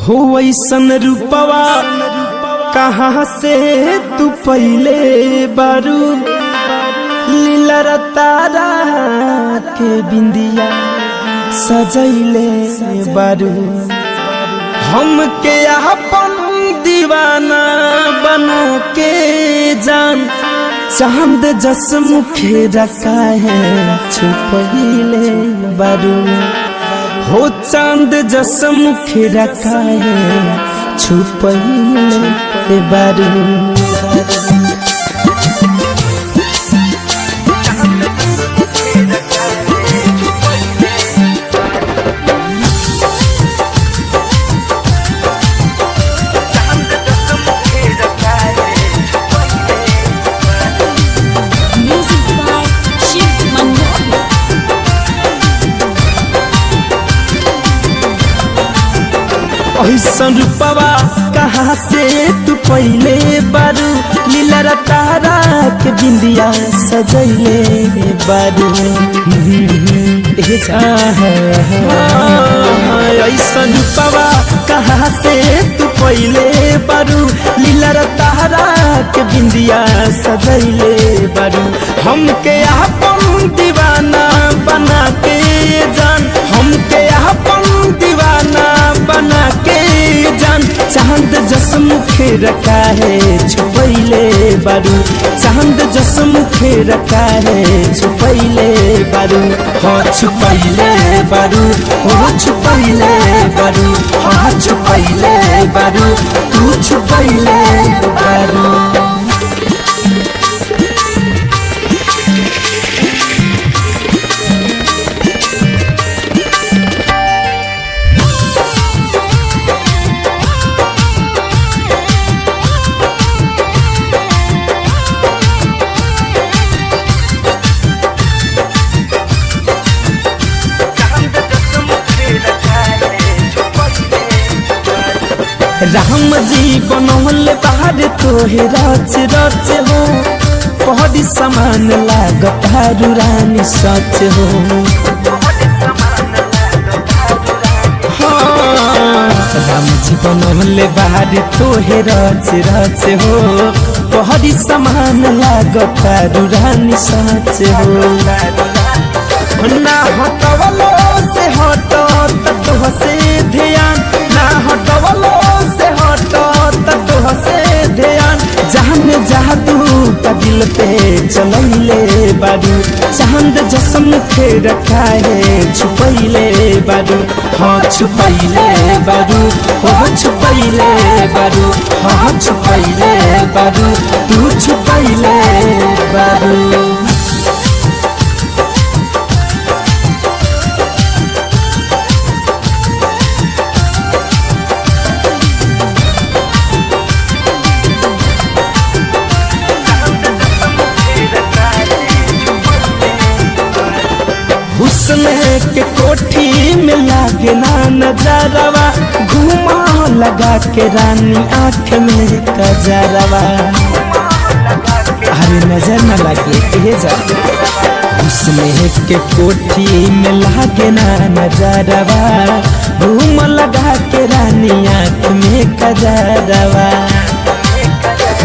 हो ऐसन रूपवा कहाँ से तू पहले बारू लीला तारा के बिंदिया सजैले बारू हमके अपन दीवाना बना के जान चांद जस मुखे रखा है छुपैले बारू हो चांद जस मुखे रखा है छुपैले बारू ऐसन रूपवा कहाँ से तू पहले बारू लीला तारा के बिंदिया सजैले बारू ऐसन रूपवा कहाँ से तू पहले बारू लीला तारा के बिंदिया सजैले बारू हमके अपन दीवाना बना के जान हमके अपन दीवाना बना के जान चांद जस मुखे रखा है छुपैले बारू चांद जस मुखे रखा है छुपैले बारू हाँ छुपैले बारू हो छुपैले बारू हाँ छुपैले बारू तू छुपैले बारू राम जी बनौल बाहर तोहे रच रच हो पहरी समान लागत रानी सच हो हाँ राम जी बनौल बाहर तोहे रच रच हो पहरी समान लागत रानी सच हो ना हटवलो से हटो तत्व से ध्यान ना हटवलो से हटो तत्व से ध्यान जान जादू का दिल पे चलैले बारू चांद जसम के रखा है छुपैले बारू हाँ छुपैले बारू हो छुपैले बारू हाँ छुपैले बारू तू छुपैले बारू हुस्न के कोठी में लागे ना नजरवा घुमा लगा के रानी आँख में कजरवा अरे नजर न लगे जा हुस्न के कोठी में लागे ना नजरवा घूम लगा के रानी आँख में कजरवा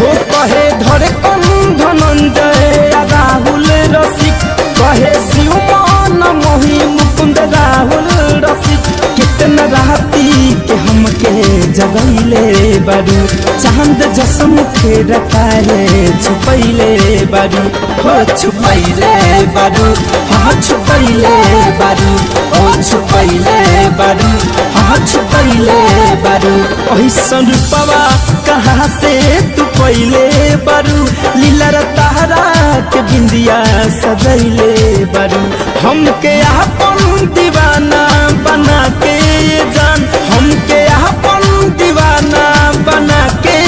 हो कहे धरे कौन धनंजय राहुल रसिक कहे शिव मोही मुकुंद राहुल रसिक कितना राती के हमके जगैले बारू चांद जस मुखे रखा है छुपैले बारू हो छुपैले बारू हाँ छुपैले बारू हो छुपैले बारू हाँ छुपैले बारू ऐसन रूपवा कहाँ से तू पहले बारू लीला तारा के बिंदिया सजैले बारू हमके अपन दीवाना बना के जान हमके अपन दीवाना बना के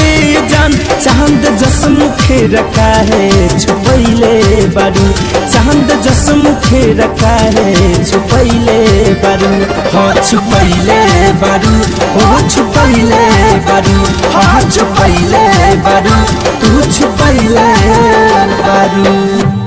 जान चांद जस मुखे रखा है छुपैले बारू चांद जस मुखे रखा है छुपैले बारू हाँ छुपैले बारू हो छुपैले बारू हाँ छुपैले बारू तू छुपैले बारू।